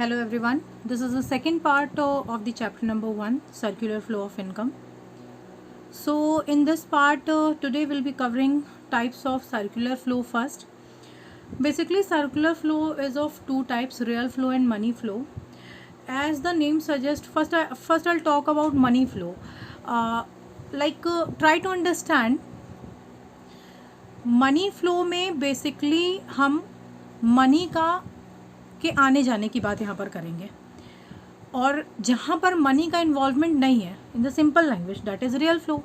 Hello everyone. This is the second part of the chapter number 1, circular flow of income. So in this part today we'll be covering types of circular flow first. Basically circular flow is of two types, real flow and money flow. As the name suggests, first I'll talk about money flow. Try to understand money flow में basically हम money के आने जाने की बात यहाँ पर करेंगे, और जहाँ पर मनी का इन्वॉल्वमेंट नहीं है, in the simple language that is real flow.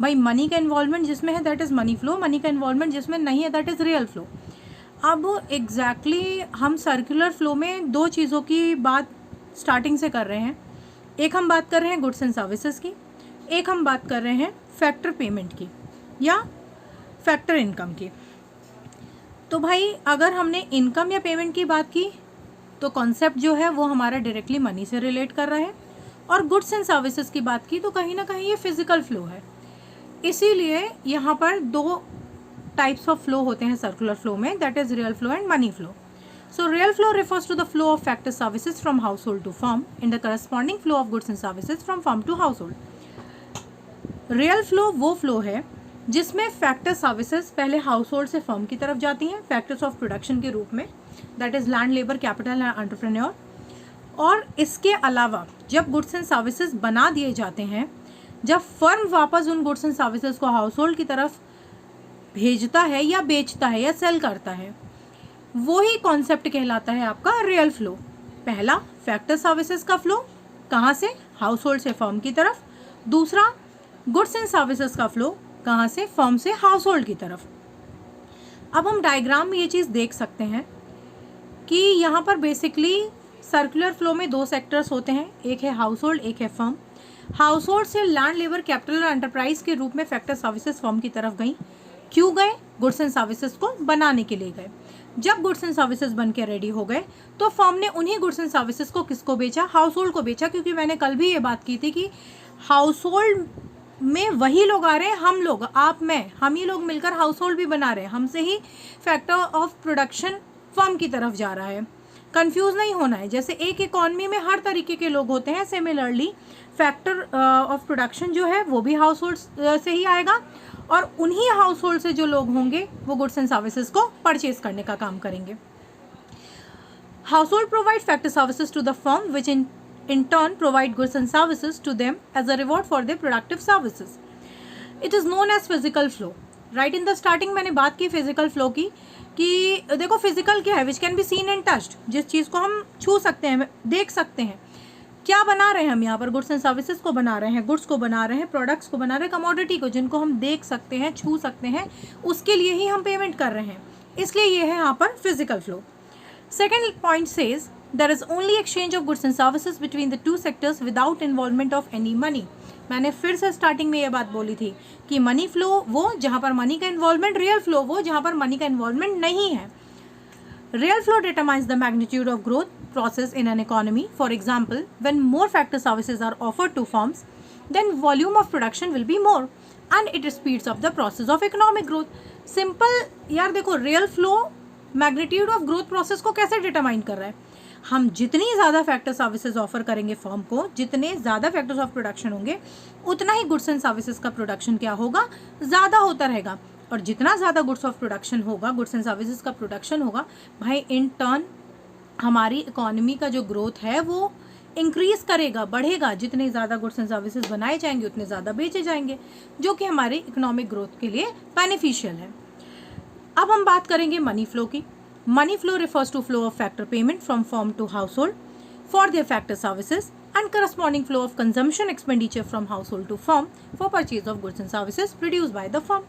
भाई मनी का इन्वॉल्वमेंट जिसमें है that is money flow, money का इन्वॉल्वमेंट जिसमें नहीं है दैट इज़ रियल फ्लो. अब एग्जैक्टली हम सर्कुलर फ्लो में दो चीज़ों की बात स्टार्टिंग से कर रहे हैं. एक हम बात कर रहे हैं गुड्स एंड सर्विसेज की, एक हम बात कर रहे हैं फैक्टर पेमेंट की या फैक्टर इनकम की. तो भाई अगर हमने इनकम या पेमेंट की बात की तो कॉन्सेप्ट जो है वो हमारा डायरेक्टली मनी से रिलेट कर रहा है, और गुड्स एंड सर्विसेज की बात की तो कहीं ना कहीं ये फिजिकल फ्लो है. इसीलिए यहाँ पर दो टाइप्स ऑफ फ्लो होते हैं सर्कुलर फ्लो में, that is real flow and money flow. So real flow refers to the flow of factor services from household to firm in the corresponding flow of goods and services from firm to household. Real flow वो flow है जिसमें factor services पहले house hold से firm की तरफ जाती हैं factors of production के रूप में, that is land, labour, capital and entrepreneur. और इसके अलावा जब गुड्स एंड सर्विसेज बना दिए जाते हैं, जब फर्म वापस उन गुड्स एंड सर्विसेज को हाउस होल्ड की तरफ भेजता है या बेचता है या सेल करता है, वही कॉन्सेप्ट कहलाता है आपका रियल फ्लो. पहला फैक्टर सर्विसेज का फ्लो कहाँ से, हाउस होल्ड से फर्म की तरफ. दूसरा गुड्स एंड सर्विसेज का फ्लो कहाँ से, फर्म से हाउस होल्ड की तरफ. अब हम डायग्राम में ये चीज़ देख सकते हैं कि यहाँ पर बेसिकली सर्कुलर फ्लो में दो सेक्टर्स होते हैं, एक है हाउस होल्ड, एक है फर्म. हाउस होल्ड से लैंड, लेबर, कैपिटल और एंटरप्राइज के रूप में फैक्टर सर्विसेज फर्म की तरफ गई. क्यों गए, गुड्स एंड सर्विसेज को बनाने के लिए गए. जब गुड्स एंड सर्विसेज बन के रेडी हो गए तो फर्म ने उन्हीं गुड्स एंड सर्विसेज को किसको बेचा, हाउस होल्ड को बेचा. क्योंकि मैंने कल भी ये बात की थी कि हाउस होल्ड में वही लोग आ रहे हैं, हम लोग, आप, मैं, हम ही लोग मिलकर हाउस होल्ड भी बना रहे हैं. हमसे ही फैक्टर ऑफ प्रोडक्शन फर्म की तरफ जा रहा है. कंफ्यूज नहीं होना है. जैसे एक इकॉनमी में हर तरीके के लोग होते हैं, सिमिलरली फैक्टर ऑफ प्रोडक्शन जो है वो भी हाउस होल्ड से ही आएगा, और उन्हीं हाउस होल्ड से जो लोग होंगे वो गुड्स एंड सर्विसेज को परचेज करने का काम करेंगे. Household provide factor services to the firm which in turn provide goods and services to them as a reward for their productive services. It is known as physical flow. Right in the starting मैंने बात की physical flow की कि देखो physical क्या है, which can be seen and touched, जिस चीज़ को हम छू सकते हैं, देख सकते हैं. क्या बना रहे हैं हम यहाँ पर, गुड्स एंड सर्विसेज को बना रहे हैं, गुड्स को बना रहे हैं, प्रोडक्ट्स को बना रहे हैं, कमोडिटी को जिनको हम देख सकते हैं, छू सकते हैं, उसके लिए ही हम पेमेंट कर रहे हैं. इसलिए ये है यहाँ पर physical flow. Second point says there is only exchange of goods and services between the two sectors without involvement of any money. मैंने फिर से स्टार्टिंग में ये बात बोली थी कि मनी फ्लो वो जहाँ पर मनी का इन्वॉल्वमेंट, रियल फ्लो वो जहाँ पर मनी का इन्वॉल्वमेंट नहीं है. Real flow determines the magnitude of growth process in an economy. For example, when more factor services are offered to firms, then volume of production will be more and it speeds up the process of economic growth. Simple यार देखो, real flow magnitude of growth process को कैसे determine कर रहा है. हम जितनी ज़्यादा फैक्टर सर्विसेज ऑफर करेंगे फर्म को, जितने ज़्यादा फैक्टर्स ऑफ प्रोडक्शन होंगे, उतना ही गुड्स एंड सर्विसेज का प्रोडक्शन क्या होगा, ज़्यादा होता रहेगा. और जितना ज़्यादा गुड्स ऑफ प्रोडक्शन होगा, गुड्स एंड सर्विसेज का प्रोडक्शन होगा, भाई इन टर्न हमारी इकोनॉमी का जो ग्रोथ है वो इंक्रीज करेगा, बढ़ेगा. जितने ज़्यादा गुड्स एंड सर्विसेज बनाए जाएंगे उतने ज़्यादा बेचे जाएंगे, जो कि हमारी इकोनॉमिक ग्रोथ के लिए बेनिफिशियल है. अब हम बात करेंगे मनी फ्लो की. Money flow refers to flow of factor payment from firm to household for their factor services and corresponding flow of consumption expenditure from household to firm for purchase of goods and services produced by the firm.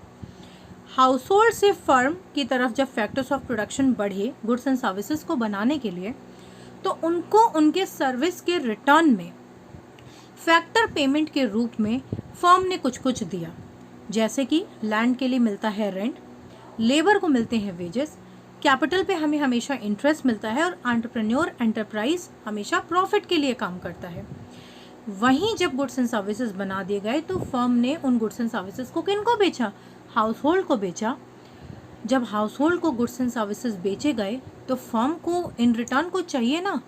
Household से firm की तरफ जब factors of production बढ़े goods and services को बनाने के लिए, तो उनको उनके सर्विस के रिटर्न में फैक्टर पेमेंट के रूप में फर्म ने कुछ कुछ दिया. जैसे कि लैंड के लिए मिलता है रेंट, लेबर को मिलते हैं वेजेस, कैपिटल पे हमें हमेशा इंटरेस्ट मिलता है, और एंटरप्रेन्योर एंटरप्राइज हमेशा प्रॉफिट के लिए काम करता है. वहीं जब गुड्स एंड सर्विसेज बना दिए गए तो फर्म ने उन गुड्स एंड सर्विसेज को किनको बेचा, हाउस होल्ड को बेचा. जब हाउस होल्ड को गुड्स एंड सर्विसेज बेचे गए तो फर्म को इन रिटर्न को चाहिए ना,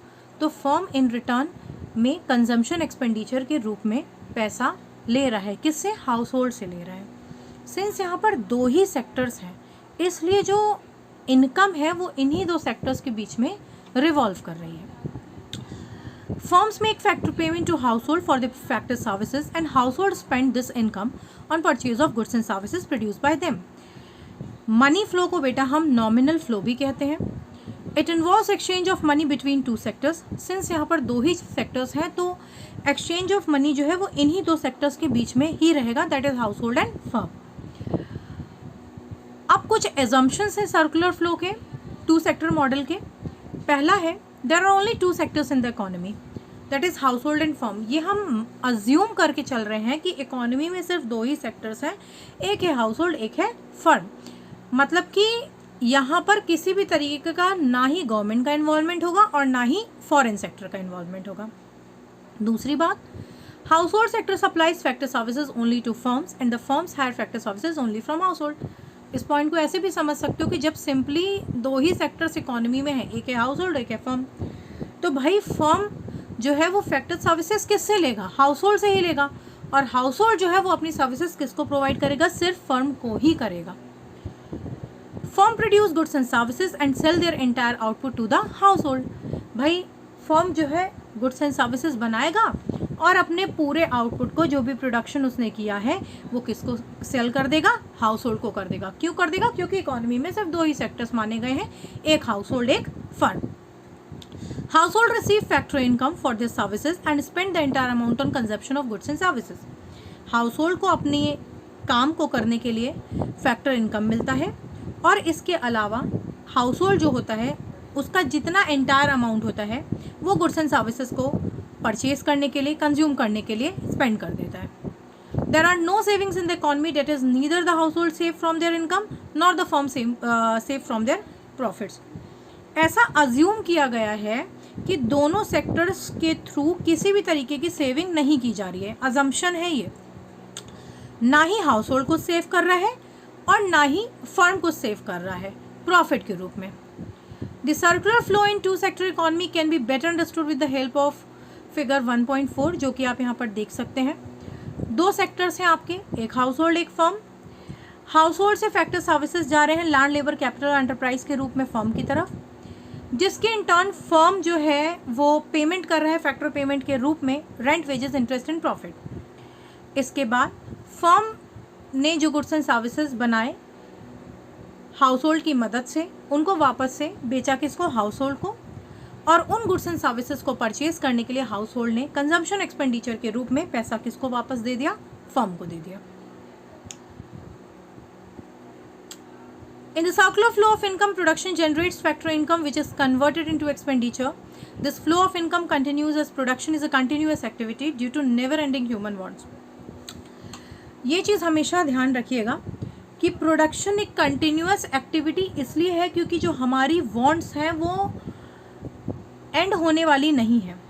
तो फर्म इन रिटर्न में कंजम्पशन एक्सपेंडिचर के रूप में पैसा ले रहा है। किससे? हाउस होल्ड से ले रहा है। सिंस यहाँ पर दो ही सेक्टर्स हैं, इसलिए जो इनकम है वो इन्हीं दो सेक्टर्स के बीच में रिवॉल्व कर रही है। Firms make factor payment to household for the factor services and household spend this income on purchase of goods and services produced by them. Money flow को बेटा हम nominal flow भी कहते हैं. It involves exchange of money between two sectors. Since यहाँ पर दो ही sectors हैं तो exchange of money जो है वो इन्हीं दो sectors के बीच में ही रहेगा, that is household and firm. अब कुछ assumptions हैं circular flow के, two sector model के. पहला है there are only two sectors in the economy. That is house hold and firm. ये हम अज्यूम करके चल रहे हैं कि इकोनॉमी में सिर्फ दो ही सेक्टर्स हैं, एक है हाउस होल्ड, एक है फर्म. मतलब कि यहाँ पर किसी भी तरीके का ना ही गवर्नमेंट का इन्वॉल्वमेंट होगा और ना ही फॉरेन सेक्टर का इन्वॉल्वमेंट होगा. दूसरी बात, household sector supplies factor services only to firms and the firms hire factor services only from household. इस पॉइंट को ऐसे भी समझ सकते हो कि जब सिंपली दो ही सेक्टर्स इकोनॉमी में है, एक है हाउस होल्ड, एक है फर्म, तो भाई फर्म जो है वो फैक्टर सर्विसेज किससे लेगा? हाउस होल्ड से ही लेगा. और हाउस होल्ड जो है वो अपनी सर्विसेज किसको प्रोवाइड करेगा? सिर्फ फर्म को ही करेगा. Firm produce goods and services and sell their entire output to the household. भाई फर्म जो है गुड्स एंड सर्विसेज बनाएगा और अपने पूरे आउटपुट को, जो भी प्रोडक्शन उसने किया है, वो किसको सेल कर देगा? हाउस होल्ड को कर देगा. क्यों कर देगा? क्योंकि इकोनॉमी में सिर्फ दो ही सेक्टर्स माने गए हैं, एक हाउस होल्ड, एक firm. Household receive factor income for their services and spend the entire amount on consumption of goods and services. Household को अपने काम को करने के लिए फैक्टर इनकम मिलता है और इसके अलावा हाउसहोल्ड जो होता है उसका जितना एंटायर अमाउंट होता है वो गुड्स एंड सर्विसेज को परचेज करने के लिए, कंज्यूम करने के लिए स्पेंड कर देता है. There are no savings in the economy, that is neither the household save from their income nor the firm save from their profits. ऐसा अज्यूम किया गया है कि दोनों सेक्टर्स के थ्रू किसी भी तरीके की सेविंग नहीं की जा रही है. अजम्पशन है ये. ना ही हाउस होल्ड को सेव कर रहा है और ना ही फर्म को सेव कर रहा है प्रॉफिट के रूप में. The circular flow in two sector economy can be better understood with the help of figure 1.4 जो कि आप यहाँ पर देख सकते हैं. दो सेक्टर्स हैं आपके, एक हाउस होल्ड, एक फर्म. हाउस होल्ड से फैक्टर सर्विसेज जा रहे हैं लैंड, लेबर, कैपिटल, एंटरप्राइज के रूप में फर्म की तरफ, जिसके इन टर्न फर्म जो है वो पेमेंट कर रहा है फैक्टर पेमेंट के रूप में rent, wages, interest and profit. इसके बाद फर्म ने जो गुड्स एंड सर्विसेज बनाए हाउस होल्ड की मदद से, उनको वापस से बेचा किसको? हाउस होल्ड को. और उन गुड्स एंड सर्विसेज को परचेज करने के लिए हाउस होल्ड ने कंजम्पशन एक्सपेंडिचर के रूप में पैसा किसको वापस दे दिया? फर्म को दे दिया. In the circular flow of income, production generates factor income which is converted into expenditure. This flow of income continues as production is a continuous activity due to never-ending human wants. ये चीज़ हमेशा ध्यान रखिएगा कि production एक continuous activity इसलिए है क्योंकि जो हमारी वॉन्ट्स हैं वो एंड होने वाली नहीं है.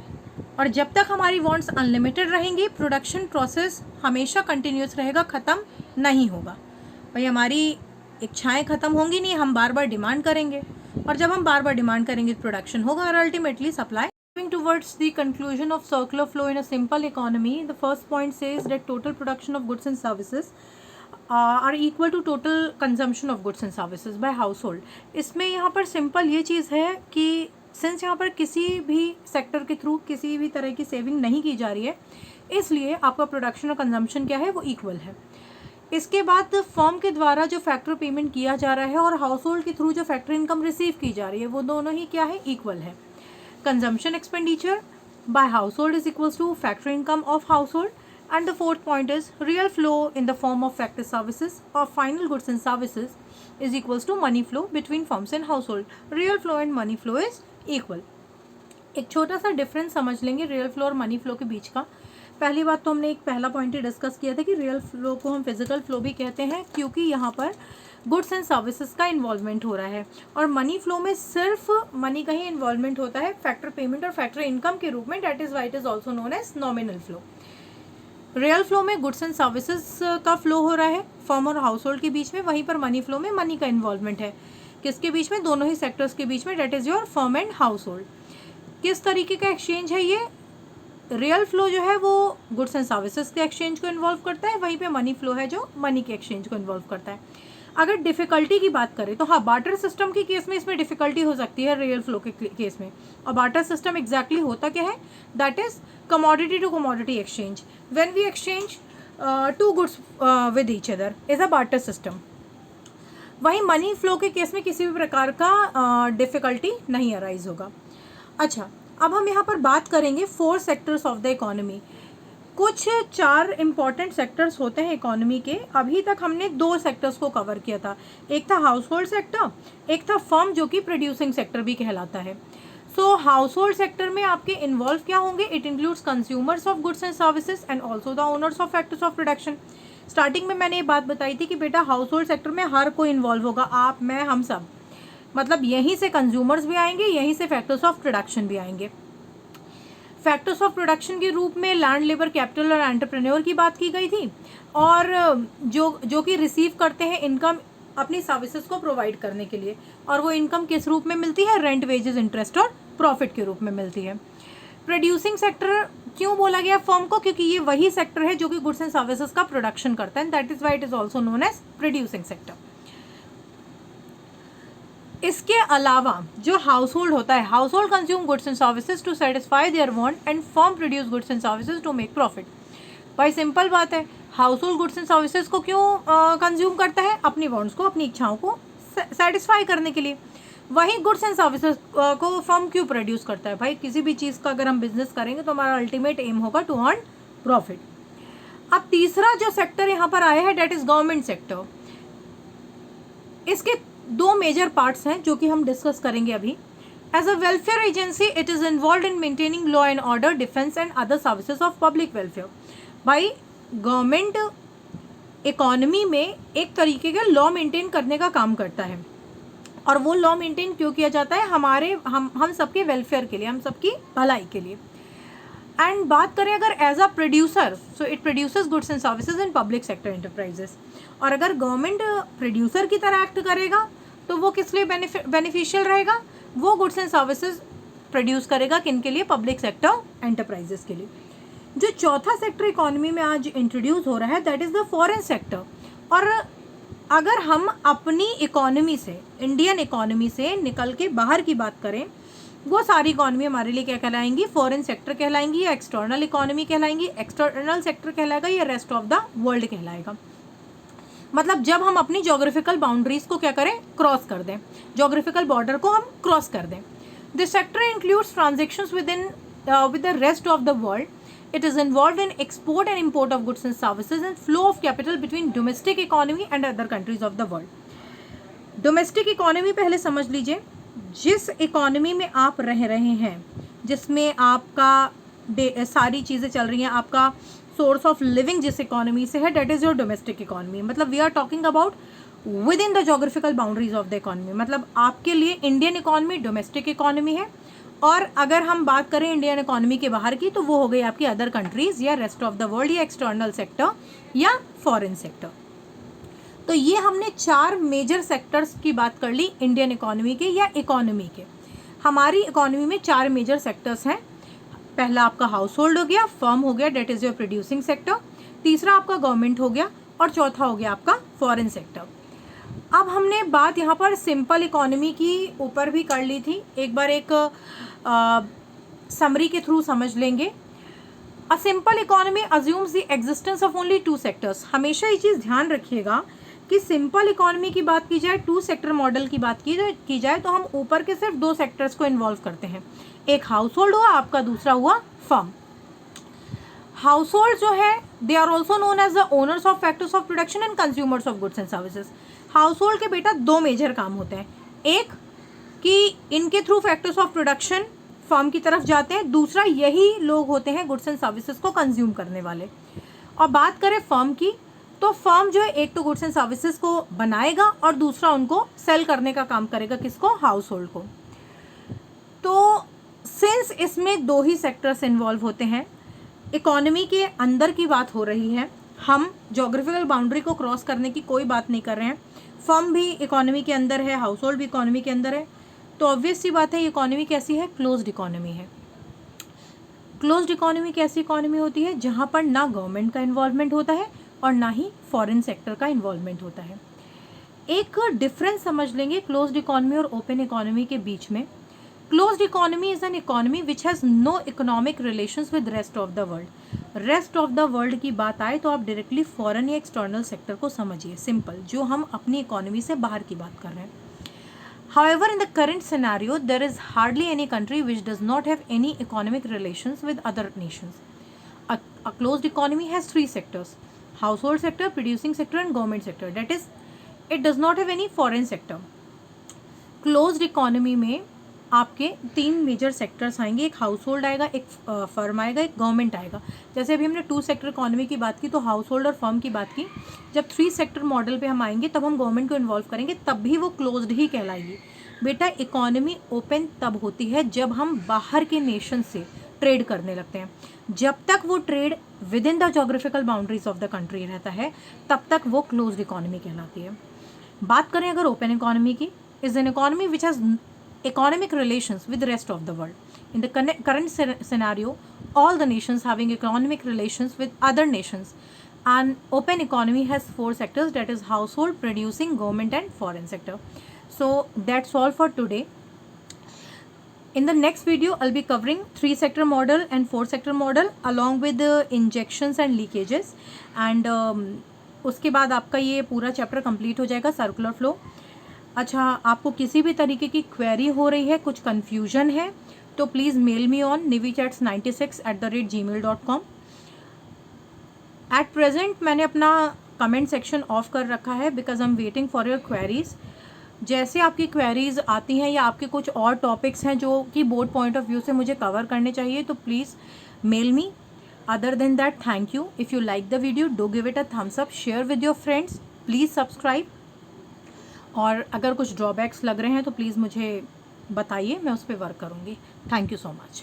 और जब तक हमारी वॉन्ट्स अनलिमिटेड रहेंगी प्रोडक्शन प्रोसेस हमेशा कंटिन्यूस रहेगा, ख़त्म नहीं होगा. भाई हमारी इच्छाएं ख़त्म होंगी नहीं, हम बार बार डिमांड करेंगे और जब हम बार बार डिमांड करेंगे प्रोडक्शन होगा और ultimately supply. Moving towards the conclusion of circular flow in a simple economy, the first point says that total production of goods and services are equal to total consumption of goods and services by household. इसमें यहाँ पर simple ये चीज़ है कि since यहाँ पर किसी भी सेक्टर के थ्रू किसी भी तरह की सेविंग नहीं की जा रही है, इसलिए आपका प्रोडक्शन और कंजम्पशन क्या है वो इक्वल है. इसके बाद फर्म के द्वारा जो फैक्टर पेमेंट किया जा रहा है और हाउस होल्ड के थ्रू जो फैक्टर इनकम रिसीव की जा रही है वो दोनों ही क्या है? इक्वल है. Consumption expenditure by household is equals to factor income of household. And the fourth point is real flow in the form of factor services और final goods and services is equals to money flow between firms and household. Real flow and money flow is equal. एक छोटा सा difference समझ लेंगे real flow और money flow के बीच का. पहली बात तो हमने एक पहला पॉइंट ही डिस्कस किया था कि रियल फ्लो को हम फिजिकल फ्लो भी कहते हैं क्योंकि यहाँ पर गुड्स एंड सर्विसेज का इन्वॉल्वमेंट हो रहा है और मनी फ्लो में सिर्फ मनी का ही इन्वॉल्वमेंट होता है फैक्टर पेमेंट और फैक्टर इनकम के रूप में. That is why it is also known as nominal flow. Real flow में गुड्स एंड सर्विसेज का फ्लो हो रहा है फर्म और हाउस होल्ड के बीच में, वहीं पर मनी फ्लो में मनी का इन्वॉल्वमेंट है किसके बीच में? दोनों ही सेक्टर्स के बीच में, that is your firm and house hold. किस तरीके का एक्सचेंज है ये? रियल फ्लो जो है वो गुड्स एंड सर्विसेज के एक्सचेंज को इन्वॉल्व करता है, वहीं पे मनी फ्लो है जो मनी के एक्सचेंज को इन्वॉल्व करता है। अगर डिफ़िकल्टी की बात करें तो हाँ, बार्टर सिस्टम के केस में इसमें डिफ़िकल्टी हो सकती है रियल फ्लो के केस में। और बार्टर सिस्टम एग्जैक्टली होता क्या है? That is commodity to commodity exchange. When we exchange two goods with each other is a barter system. वहीं मनी फ्लो के केस में किसी भी प्रकार का डिफ़िकल्टी नहीं अराइज होगा। अच्छा, अब हम यहाँ पर बात करेंगे 4 सेक्टर्स ऑफ द इकोनॉमी। कुछ 4 इम्पॉर्टेंट सेक्टर्स होते हैं इकोनॉमी के। अभी तक हमने 2 सेक्टर्स को कवर किया था, एक था हाउस होल्ड सेक्टर, एक था फर्म जो कि प्रोड्यूसिंग सेक्टर भी कहलाता है। सो हाउस होल्ड सेक्टर में आपके इन्वॉल्व क्या होंगे? It includes consumers of goods and services and also the owners of factors of production. Starting में मैंने ये बात बताई थी कि बेटा हाउस होल्ड सेक्टर में हर कोई इन्वॉल्व होगा, आप, मैं, हम सब। मतलब यहीं से कंज्यूमर्स भी आएंगे, यहीं से फैक्टर्स ऑफ प्रोडक्शन भी आएंगे। फैक्टर्स ऑफ प्रोडक्शन के रूप में लैंड, लेबर, कैपिटल और एंटरप्रेन्योर की बात की गई थी, और जो कि रिसीव करते हैं इनकम अपनी सर्विसेज को प्रोवाइड करने के लिए, और वो इनकम किस रूप में मिलती है? रेंट, वेजेस, इंटरेस्ट और प्रॉफिट के रूप में मिलती है। प्रोड्यूसिंग सेक्टर क्यों बोला गया फर्म को? क्योंकि ये वही सेक्टर है जो कि गुड्स एंड सर्विसेज का प्रोडक्शन करता है, that is why it is also known as producing sector. इसके अलावा जो हाउस होल्ड होता है, household consume goods and services to satisfy their want and firm produce goods and services to make profit. भाई simple बात है, household goods and services को क्यों कंज्यूम करता है? अपनी वांट्स को, अपनी इच्छाओं को सेटिस्फाई करने के लिए। वही गुड्स एंड सर्विसेज को फर्म क्यों प्रोड्यूस करता है? भाई किसी भी चीज़ का अगर हम बिजनेस करेंगे तो हमारा अल्टीमेट एम होगा टू अर्न प्रॉफिट। अब तीसरा जो सेक्टर यहाँ पर आया है दैट इज गवर्नमेंट सेक्टर। इसके 2 मेजर पार्ट्स हैं जो कि हम डिस्कस करेंगे अभी। As a welfare agency it is involve in maintaining law and order, defence and other services of public welfare. भाई गवर्नमेंट इकोनॉमी में एक तरीके का लॉ मेंटेन करने का काम करता है, और वो लॉ मेंटेन क्यों किया जाता है? हम सबके वेलफेयर के लिए, हम सबकी भलाई के लिए। एंड बात करें अगर as a producer, so it produces goods and services in public sector enterprises. और अगर गवर्नमेंट प्रोड्यूसर की तरह एक्ट करेगा तो वो किस लिए बेनिफिशियल रहेगा? वो गुड्स एंड सर्विसेज प्रोड्यूस करेगा किन के लिए? पब्लिक सेक्टर एंटरप्राइजेस के लिए। जो चौथा सेक्टर इकोनॉमी में आज इंट्रोड्यूस हो रहा है that is the foreign sector. और अगर हम अपनी इकोनॉमी से, इंडियन इकोनॉमी से निकल के बाहर की बात करें, वो सारी इकोनॉमी हमारे लिए क्या कहलाएंगी? फॉरेन सेक्टर कहलाएंगी, या एक्सटर्नल इकोनॉमी कहलाएंगी। एक्सटर्नल सेक्टर कहलाएगा या रेस्ट ऑफ द वर्ल्ड कहलाएगा। मतलब जब हम अपनी जोग्राफिकल बाउंड्रीज को क्या करें? क्रॉस कर दें, जोग्राफिकल बॉर्डर को हम क्रॉस कर दें। This sector includes transactions with the rest of the world. It is involved in export and import of goods and services and flow of capital between domestic economy and other countries of the world. Domestic economy पहले समझ लीजिए, जिस economy में आप रह रहे हैं, जिसमें आपका सारी चीज़ें चल रही हैं, आपका सोर्स ऑफ लिविंग जिस इकोनॉमी से है, that is your domestic economy. मतलब we are talking about within the geographical boundaries of the economy. मतलब आपके लिए इंडियन इकोनॉमी डोमेस्टिक इकोनॉमी है, और अगर हम बात करें इंडियन इकोनॉमी के बाहर की तो वो हो गई आपकी अदर कंट्रीज़ या रेस्ट ऑफ द वर्ल्ड या एक्सटर्नल सेक्टर या फॉरेन सेक्टर। तो ये हमने 4 मेजर सेक्टर्स की बात कर ली इंडियन इकोनॉमी के या इकोनॉमी के। हमारी इकोनॉमी में 4 मेजर सेक्टर्स हैं। पहला आपका हाउस होल्ड हो गया, फर्म हो गया, date is your producing sector. तीसरा आपका गवर्नमेंट हो गया, और चौथा हो गया आपका फॉरेन सेक्टर। अब हमने बात यहाँ पर सिंपल इकोनॉमी की ऊपर भी कर ली थी, एक बार एक समरी के थ्रू समझ लेंगे। A simple economy assumes the existence of only 2 sectors. हमेशा ये चीज़ ध्यान रखिएगा कि सिंपल इकोनॉमी की बात की जाए, 2 सेक्टर मॉडल की बात की जाए तो हम ऊपर के सिर्फ 2 सेक्टर्स को इन्वॉल्व करते हैं। एक हाउस होल्ड हुआ आपका, दूसरा हुआ फर्म। हाउस होल्ड जो है they are also known as the owners of factors of production and consumers of goods and services. Household के बेटा 2 मेजर काम होते हैं, एक कि इनके through factors of production firm की तरफ जाते हैं, दूसरा यही लोग होते हैं गुड्स एंड सर्विसेज को कंज्यूम करने वाले। और बात करें फर्म की, तो फर्म जो है एक तो गुड्स एंड सर्विसेज को बनाएगा और दूसरा उनको सेल करने का काम करेगा, किसको? हाउस होल्ड को। तो सिंस इसमें 2 ही सेक्टर्स इन्वॉल्व होते हैं, इकोनॉमी के अंदर की बात हो रही है, हम जोग्राफिकल बाउंड्री को क्रॉस करने की कोई बात नहीं कर रहे हैं। फर्म भी इकोनॉमी के अंदर है, हाउस होल्ड भी इकोनॉमी के अंदर है, तो ऑब्वियस सी बात है ये इकोनॉमी कैसी है, क्लोज्ड इकोनॉमी है। क्लोज्ड इकोनॉमी कैसी इकोनॉमी होती है, जहाँ पर ना गवर्नमेंट का इन्वॉल्वमेंट होता है और ना ही फॉरेन सेक्टर का इन्वॉल्वमेंट होता है। एक डिफरेंस समझ लेंगे क्लोज्ड इकोनॉमी और ओपन इकोनॉमी के बीच में। Closed economy is an economy which has no economic relations with rest of the world. Rest of the world की बात आए तो आप डायरेक्टली फॉरेन या एक्सटर्नल सेक्टर को समझिए, सिंपल, जो हम अपनी इकोनॉमी से बाहर की बात कर रहे हैं। However, in the current scenario, there is hardly any country which does not have any economic relations with other nations. A closed economy has three sectors: household sector, producing sector, and government sector. That is, it does not have any foreign sector. Closed economy में आपके तीन major sectors आएंगे, एक house hold आएगा, एक firm आएगा, एक government आएगा। जैसे अभी हमने 2 सेक्टर इकोनॉमी की बात की तो हाउस होल्ड और फर्म की बात की। जब 3 सेक्टर मॉडल पे हम आएंगे तब हम गवर्नमेंट को इन्वॉल्व करेंगे, तब भी वो क्लोज्ड ही कहलाएगी। बेटा इकोनॉमी ओपन तब होती है जब हम बाहर के नेशन से ट्रेड करने लगते हैं। जब तक वो trade with in the geographical boundaries of the country रहता है तब तक वो क्लोज्ड इकोनॉमी कहलाती है। बात करें अगर ओपन इकोनॉमी की, is an economy which has economic relations with the rest of the world. In the current scenario, all the nations having economic relations with other nations. An open economy has 4 sectors, that is household, producing, government and foreign sector. So that's all for today. In the next video, I'll be covering 3 sector model and 4 sector model along with the injections and leakages. And उसके बाद आपका ये पूरा chapter complete हो जाएगा, circular flow. अच्छा, आपको किसी भी तरीके की क्वेरी हो रही है, कुछ कन्फ्यूजन है, तो please mail me on nivichats96@gmail.com। At present मैंने अपना कमेंट सेक्शन ऑफ कर रखा है because I am waiting for your queries. जैसे आपकी क्वेरीज़ आती हैं या आपके कुछ और टॉपिक्स हैं जो कि बोर्ड पॉइंट ऑफ व्यू से मुझे कवर करने चाहिए, तो please mail me. Other than that, thank you. If you like the video, do give it a thumbs up, share with your friends, please subscribe. और अगर कुछ ड्रॉबैक्स लग रहे हैं तो प्लीज़ मुझे बताइए, मैं उस पर वर्क करूँगी। Thank you so much.